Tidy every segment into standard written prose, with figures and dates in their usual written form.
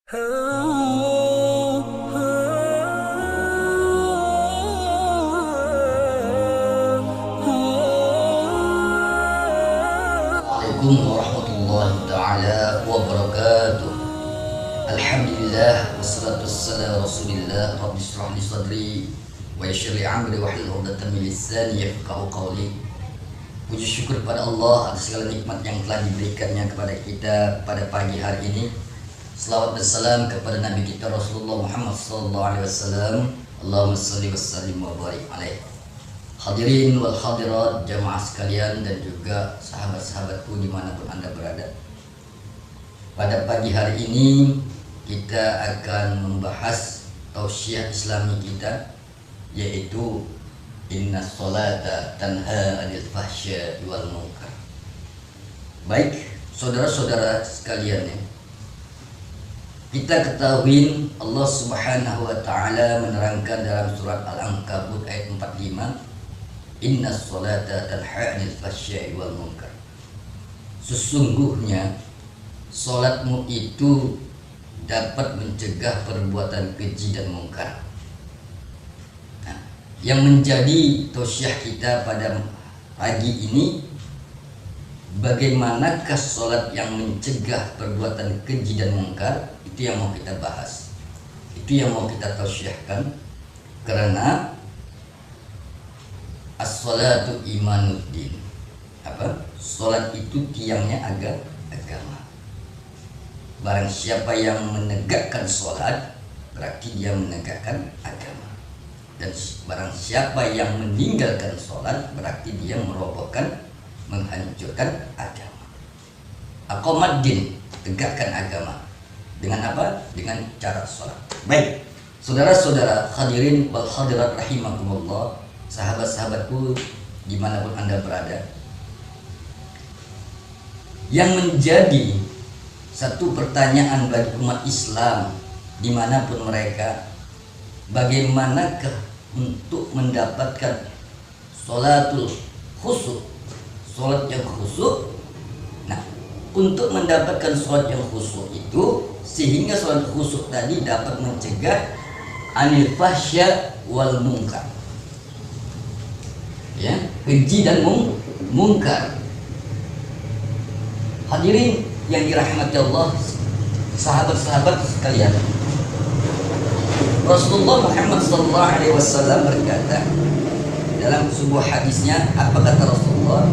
Assalamualaikum warahmatullahi taala wabarakatuh. Alhamdulillah wassalatu wassalamu rasulillah. Rabbi shrah li sadri wa yassir li amri wahlul 'uqdatam min lisani yafqahu qawli. Puji syukur pada Allah atas segala nikmat yang telah diberikannya kepada kita pada pagi hari ini. Selawat dan salam kepada Nabi kita Rasulullah Muhammad SAW. Allahumma salli wa sallim wa barik alaih. Hadirin wal hadirat jamaah sekalian dan juga sahabat-sahabatku dimanapun anda berada. Pada pagi hari ini kita akan membahas tausiah Islami kita, yaitu inna sholata tanha anil fahsya'i wal munkar. Baik saudara-saudara sekalian, kita ketahui Allah Subhanahu wa taala menerangkan dalam surat Al-Ankabut ayat 45, inna sholata tanha anil fahsya'i wal munkar. Sesungguhnya salatmu itu dapat mencegah perbuatan keji dan mungkar. Nah, yang menjadi tausiah kita pada pagi ini, bagaimanakah salat yang mencegah perbuatan keji dan mungkar? Itu yang mau kita bahas, itu yang mau kita tausiahkan, karena as-sholatu imanuddin. Apa? Salat itu tiangnya agama. Barang siapa yang menegakkan salat, berarti dia menegakkan agama. Dan barang siapa yang meninggalkan salat, berarti dia merobohkan, menghancurkan agama. Aqamaddin, tegakkan agama. Dengan apa? Dengan cara salat. Baik, saudara-saudara hadirin wal hadirat rahimakumullah, sahabat-sahabatku dimanapun anda berada, yang menjadi satu pertanyaan bagi umat Islam dimanapun mereka, bagaimanakah untuk mendapatkan sholatul khusyuk, sholat yang khusyuk. Nah, untuk mendapatkan sholat yang khusyuk itu, sehingga sholat khusyuk tadi dapat mencegah anil fahsya wal munkar, ya, keji dan mungkar. Hadirin yang dirahmati Allah, sahabat-sahabat sekalian, Rasulullah Muhammad SAW berkata dalam sebuah hadisnya, apa kata Rasulullah?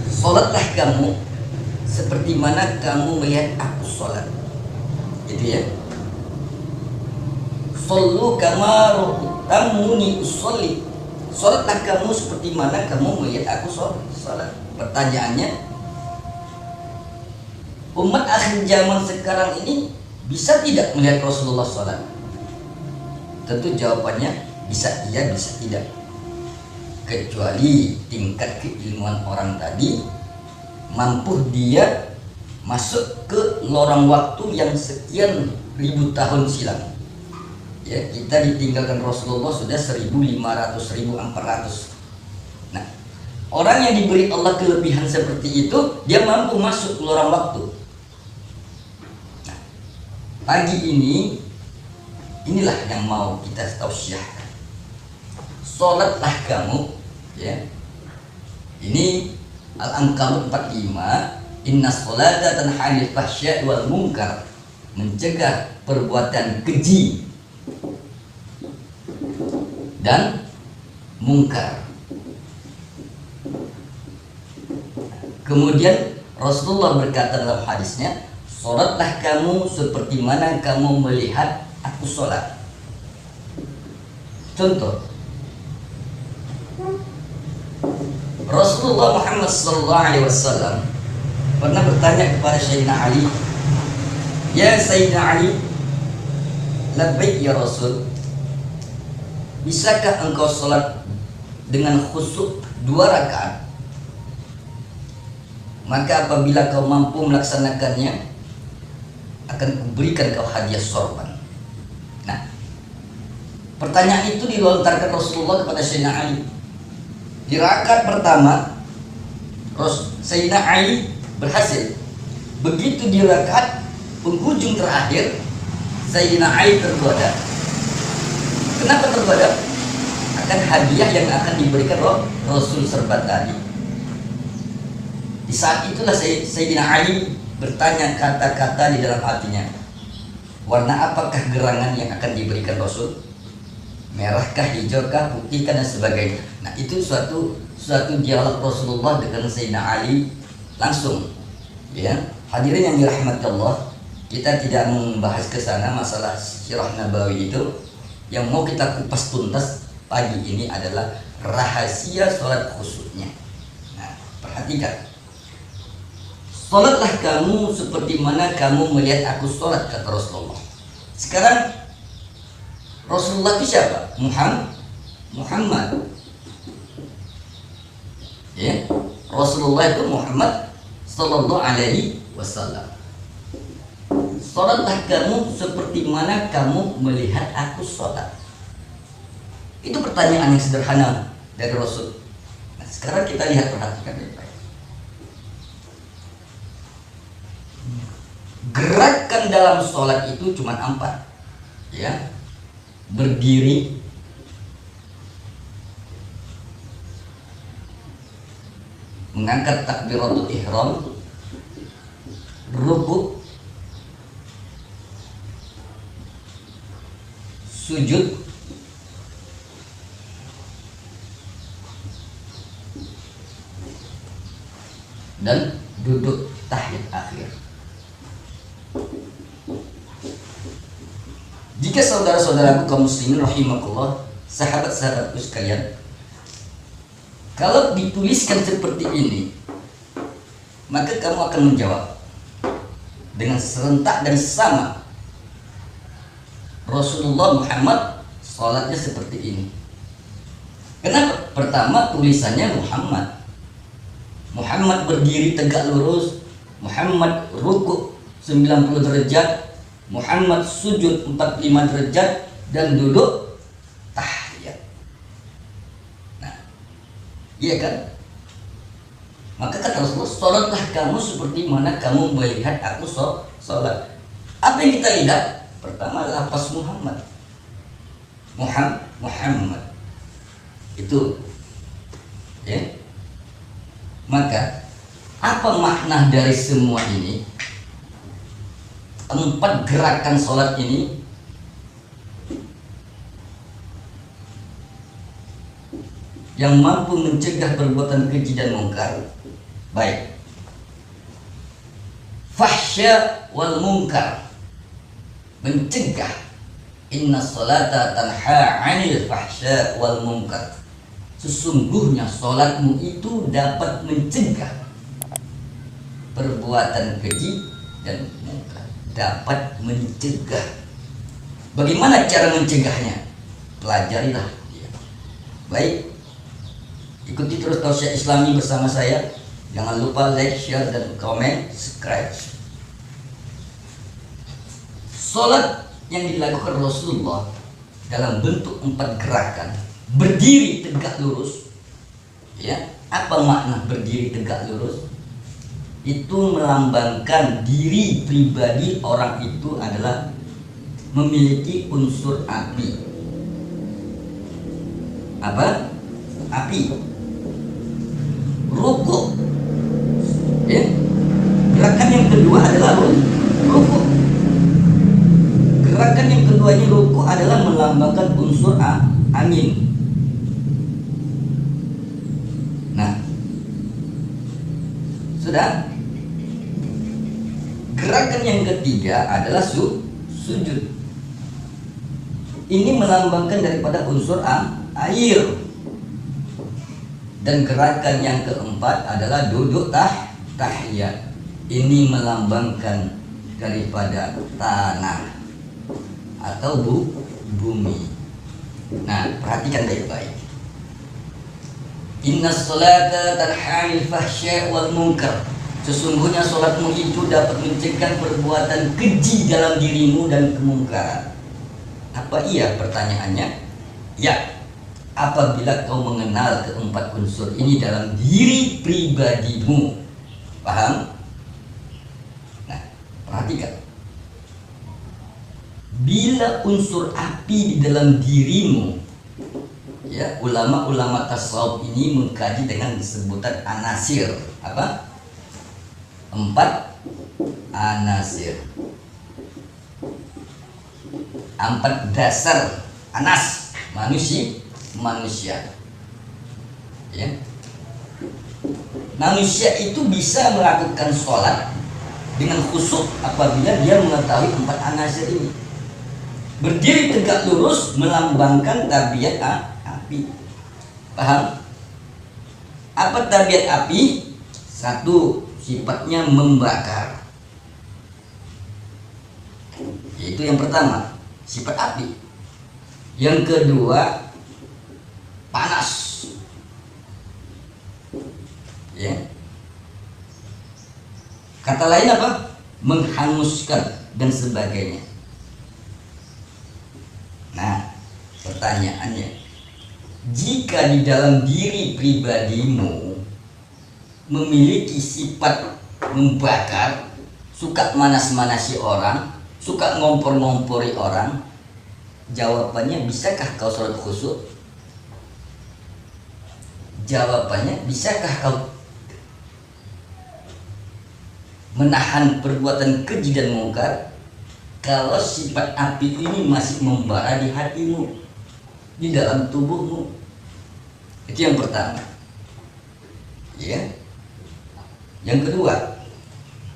Salatlah kamu seperti mana kamu melihat aku salat. Itu ya. Sallu kama ra'aytumuni usolli. Salatlah kamu seperti mana kamu melihat aku salat. Pertanyaannya, umat akhir zaman sekarang ini bisa tidak melihat Rasulullah salat? Tentu jawabannya bisa iya, bisa tidak. Kecuali tingkat keilmuan orang tadi mampu dia masuk ke lorong waktu yang sekian ribu tahun silam. Ya, kita ditinggalkan Rasulullah sudah 1500, 1400. Nah, orang yang diberi Allah kelebihan seperti itu, dia mampu masuk ke lorong waktu. Nah, pagi ini, inilah yang mau kita tausiahkan. Salatlah kamu, ya. Ini Al-Ankabut 45, inna sholata tanha 'anil fahsya'i wal munkar, mencegah perbuatan keji dan mungkar. Kemudian Rasulullah berkata dalam hadisnya, salatlah kamu seperti mana kamu melihat aku salat. Contoh, Rasulullah Muhammad SAW pernah bertanya kepada Sayyidina Ali, ya Sayyidina Ali, labbaik ya Rasul, bisakah engkau salat dengan khusyuk 2 rakaat? Maka apabila kau mampu melaksanakannya, akan kuberikan kau hadiah sorban. Nah, pertanyaan itu dilontarkan Rasulullah kepada Sayyidina Ali. Di rakaat pertama, Sayyidina Ali berhasil. Begitu di rakaat penghujung terakhir Sayyidina Ali tergoda. Kenapa tergoda? Akan hadiah yang akan diberikan Rasul serba tadi. Di saat itulah Sayyidina Ali bertanya kata-kata di dalam hatinya, warna apakah gerangan yang akan diberikan Rasul? Merahkah, hijaukah, putihkah, dan sebagainya. Nah, itu suatu dialog Rasulullah dengan Sayyidina Ali langsung. Ya, hadirin yang dirahmati Allah, kita tidak membahas ke sana masalah sirah nabawi itu. Yang mau kita kupas tuntas pagi ini adalah rahasia sholat khusyuknya. Nah, perhatikan. Sholatlah kamu seperti mana kamu melihat aku sholat, kata Rasulullah. Sekarang Rasulullah itu siapa? Muhammad. Ya, Rasulullah itu Muhammad sallallahu alaihi wasallam. Sholatlah kamu seperti mana kamu melihat aku sholat. Itu pertanyaan yang sederhana dari Rasul. Nah, sekarang kita lihat, perhatikan baik-baik. Gerakan dalam sholat itu cuma 4, ya. Berdiri, mengangkat takbiratul ihram, rukuk, sujud, dan duduk tahiyat akhir. Jika saudara-saudaraku kaum muslimin rahimakumullah, sahabat-sahabatku sekalian, kalau dituliskan seperti ini, maka kamu akan menjawab dengan serentak dan sama. Rasulullah Muhammad sholatnya seperti ini. Kenapa? Pertama, tulisannya Muhammad. Muhammad berdiri tegak lurus, Muhammad rukuk 90 derajat, Muhammad sujud 45 derajat, dan duduk tahiyat. Nah, iya kan? Maka kata Rasulullah, sholatlah kamu seperti mana kamu melihat aku sholat. Apa yang kita lihat? Pertama, lafaz Muhammad. Muhammad. Itu, ya. Maka apa makna dari semua ini? 4 gerakan sholat ini yang mampu mencegah perbuatan keji dan mungkar. Baik, fahsya wal munkar, mencegah. Inna sholata tanha 'anil fahsya wal munkar. Sesungguhnya sholatmu itu dapat mencegah perbuatan keji dan mungkar. Dapat mencegah. Bagaimana cara mencegahnya? Pelajarilah dia. Baik, ikuti terus Tausiah Islami bersama saya. Jangan lupa like, share, dan komen, subscribe. Sholat yang dilakukan Rasulullah dalam bentuk 4 gerakan. Berdiri tegak lurus, ya. Apa makna berdiri tegak lurus? Itu melambangkan diri pribadi orang itu adalah memiliki unsur api. Apa? Api. Rukuk, ya. Gerakan yang kedua adalah rukuk. Gerakan yang kedua ini rukuk adalah melambangkan unsur angin. Nah, sudah. Gerakan yang ketiga adalah sujud. Ini melambangkan daripada unsur air. Dan gerakan yang keempat adalah duduk tahiyat. Ini melambangkan daripada tanah atau bumi. Nah, perhatikan baik-baik. Inna sholata tanha 'anil fahsya wal munkar. Sesungguhnya sholatmu itu dapat mencegah perbuatan keji dalam dirimu dan kemungkaran. Apa iya? Pertanyaannya, ya. Apabila kau mengenal keempat unsur ini dalam diri pribadimu. Paham? Nah, perhatikan. apabila unsur api di dalam dirimu, ya, ulama-ulama tasawuf ini mengkaji dengan sebutan anasir. Apa? 4 anasir, 4 dasar anas manusia, ya. Manusia itu bisa melakukan sholat dengan khusyuk apabila dia mengetahui 4 anasir ini. Berdiri tegak lurus melambangkan tabiat api. Paham? Apa tabiat api? 1, sifatnya membakar. Itu yang pertama, sifat api. Yang kedua, panas. Ya. Kata lain apa? Menghanguskan dan sebagainya. Nah, pertanyaannya, jika di dalam diri pribadimu memiliki sifat membakar, suka manas-manasi orang, suka ngompor-ngompori orang, jawabannya, bisakah kau sholat khusyuk? Jawabannya, bisakah kau menahan perbuatan keji dan mungkar kalau sifat api ini masih membara di hatimu, di dalam tubuhmu? Itu yang pertama, ya. Yang kedua,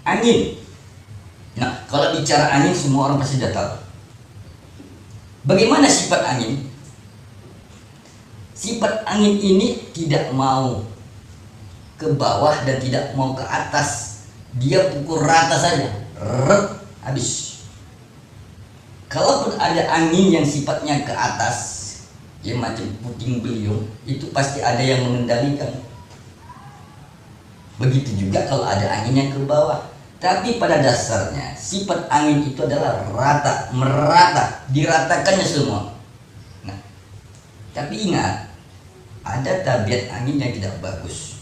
angin. Nah, kalau bicara angin, semua orang pasti sudah tahu. Bagaimana sifat angin? Sifat angin ini tidak mau ke bawah dan tidak mau ke atas. Dia pukul rata saja, habis. Kalaupun ada angin yang sifatnya ke atas, ya macam puting beliung, itu pasti ada yang mengendalikan. Begitu juga kalau ada angin yang ke bawah. Tapi pada dasarnya sifat angin itu adalah rata, merata, diratakannya semua. Nah, tapi ingat, ada tabiat angin yang tidak bagus.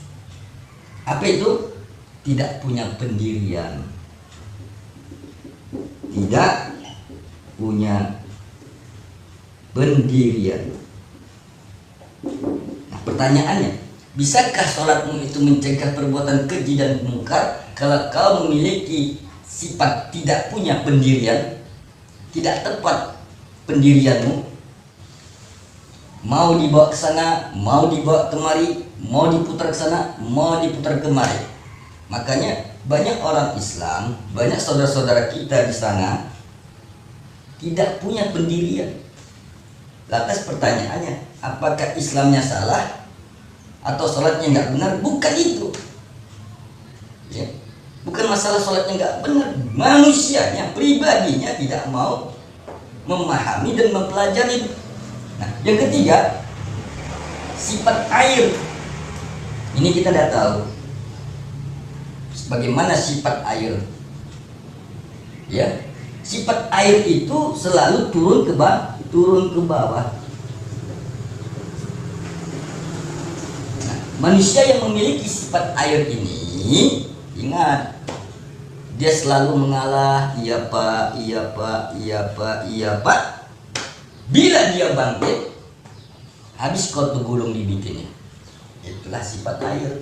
Apa itu? Tidak punya pendirian, tidak punya pendirian. Nah, pertanyaannya, bisakah sholatmu itu mencegah perbuatan keji dan mungkar kalau kau memiliki sifat tidak punya pendirian, tidak tepat pendirianmu, mau dibawa ke sana, mau dibawa kemari, mau diputar ke sana, mau diputar kemari. Makanya banyak orang Islam, banyak saudara-saudara kita di sana tidak punya pendirian. Lantas pertanyaannya, apakah Islamnya salah atau sholatnya nggak benar? Bukan itu, ya. Bukan masalah sholatnya nggak benar, manusianya, pribadinya tidak mau memahami dan mempelajari. Nah, yang ketiga, sifat air. Ini kita sudah tahu bagaimana sifat air, ya. Sifat air itu selalu turun ke bawah. Nah, manusia yang memiliki sifat air ini, ingat, dia selalu mengalah, iya pak, iya pak, iya pak, iya pak. Bila dia bangkit, habis kau tergulung dibikinnya. Itulah sifat air,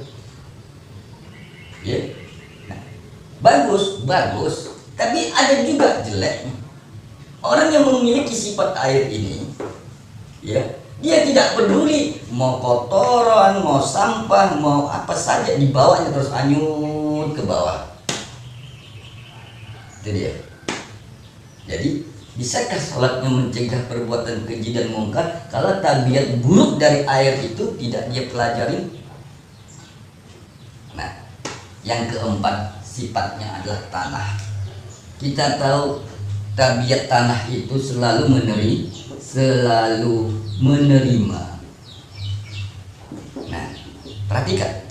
ya. Nah, bagus, tapi ada juga jeleknya. Orang yang memiliki sifat air ini, ya, dia tidak peduli mau kotoran, mau sampah, mau apa saja, dibawanya terus anyut ke bawah. Itu dia. Jadi, bisakah sholatnya mencegah perbuatan keji dan mungkar kalau tabiat buruk dari air itu tidak dia pelajarin? Nah, yang keempat, sifatnya adalah tanah. Kita tahu tabiat tanah itu selalu menerima. Nah, perhatikan,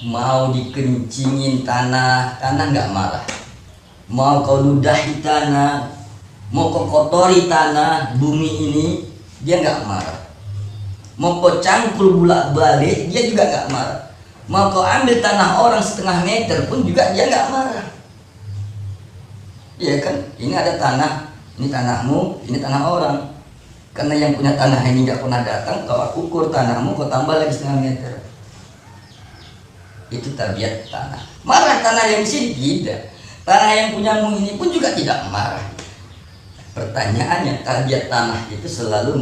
mau dikencingin tanah nggak marah. Mau kau ludahi tanah, mau kau kotori tanah bumi ini, dia nggak marah. Mau kau cangkul bolak-balik, dia juga nggak marah. Mau kau ambil tanah orang 1/2 meter pun juga dia nggak marah. Iya kan? Ini ada tanah Ini tanahmu, ini tanah orang. Karena yang punya tanah ini nggak pernah datang, kau ukur tanahmu, kau tambah lagi setengah meter. Itu tabiat tanah. Marah tanah yang di sini? Tidak. Tanah yang punyamu ini pun juga tidak marah. Pertanyaannya, tabiat tanah itu selalu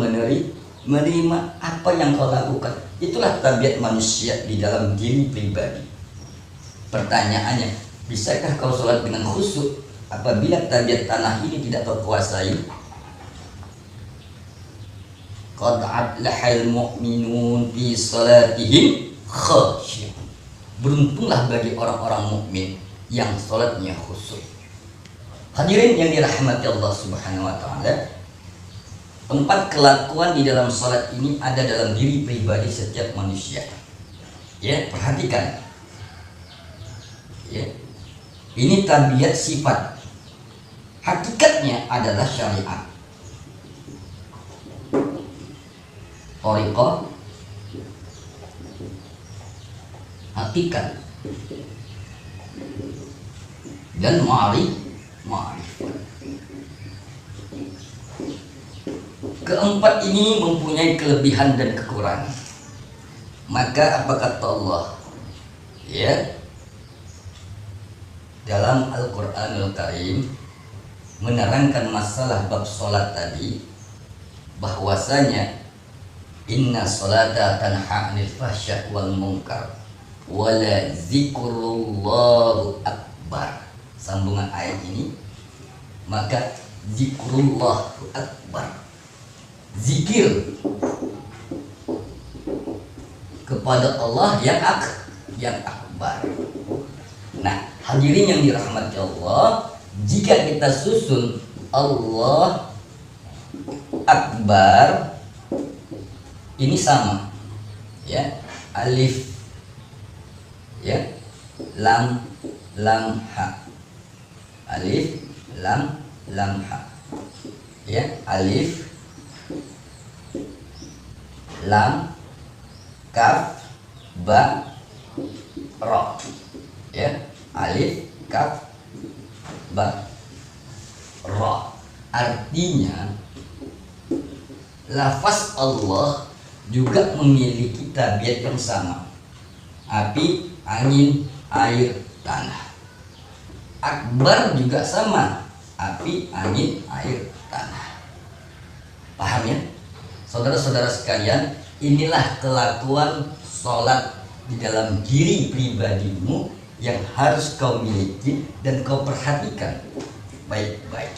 menerima apa yang kau lakukan. Itulah tabiat manusia di dalam diri pribadi. Pertanyaannya, bisakah kau sholat dengan khusyuk apabila tabiat tanah ini tidak kau kuasai? Qad aflahal mu'minun fi salatihim khasy'un. Beruntunglah bagi orang-orang mukmin yang sholatnya khusyuk. Hadirin yang dirahmati Allah Subhanahu wa taala, 4 kelakuan di dalam sholat ini ada dalam diri pribadi setiap manusia. Ya, perhatikan. Ya. Ini tabiat sifat. Hakikatnya adalah syariat. Thariqah, hakikat, dan ma'rifat. Keempat ini mempunyai kelebihan dan kekurangan. Maka apa kata Allah? Ya, dalam Al-Quranul Karim menerangkan masalah bab sholat tadi, bahwasanya inna sholata tanha 'anil fahsya wal munkar wala zikrullahu akbar. Sambungan ayat ini, maka zikrullahu akbar, zikir kepada Allah yang akbar. Nah, hadirin yang dirahmati Allah, jika kita susun Allah akbar, ini sama, ya, alif, ya, lam ha, alif lam ha, ya, alif lam kaf ba ra, ya, alif kaf ba ra. Artinya lafaz Allah juga memiliki tabiat yang sama. Api, angin, air, tanah. Akbar juga sama. Api, angin, air, tanah. Paham ya? Saudara-saudara sekalian, inilah kelakuan sholat di dalam diri pribadimu yang harus kau miliki dan kau perhatikan baik-baik.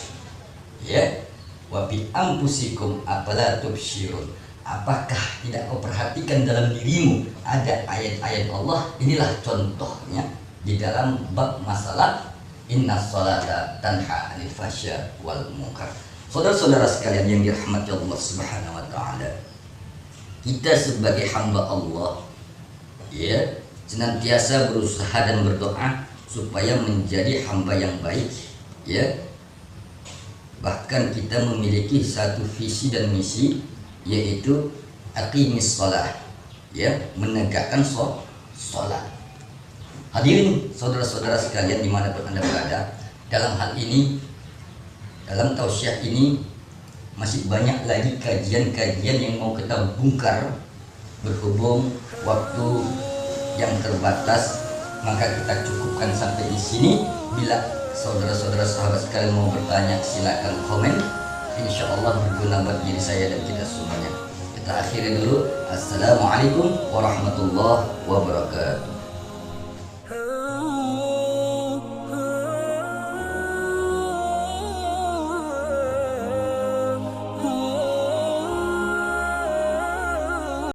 Ya, wa bi anfusikum afala tubsirun. Apakah tidak kau perhatikan dalam dirimu ada ayat-ayat Allah? Inilah contohnya di dalam bab masalah inna sholata tanha 'anil fahsya wal munkar. Saudara-saudara sekalian yang dirahmati Allah Subhanahu wa taala, kita sebagai hamba Allah, ya, senantiasa berusaha dan berdoa supaya menjadi hamba yang baik, ya. Bahkan kita memiliki satu visi dan misi, yaitu aqimis shalah, ya, menegakkan sholat. Hadirin saudara-saudara sekalian dimanapun Anda berada, dalam hal ini, dalam tausiah ini masih banyak lagi kajian-kajian yang mau kita bongkar. Berhubung waktu yang terbatas, maka kita cukupkan sampai di sini. Bila saudara-saudara sahabat sekalian mau bertanya, silakan komen. Insya Allah berguna buat diri saya dan kita semuanya. Kita akhiri dulu. Assalamualaikum warahmatullahi wabarakatuh.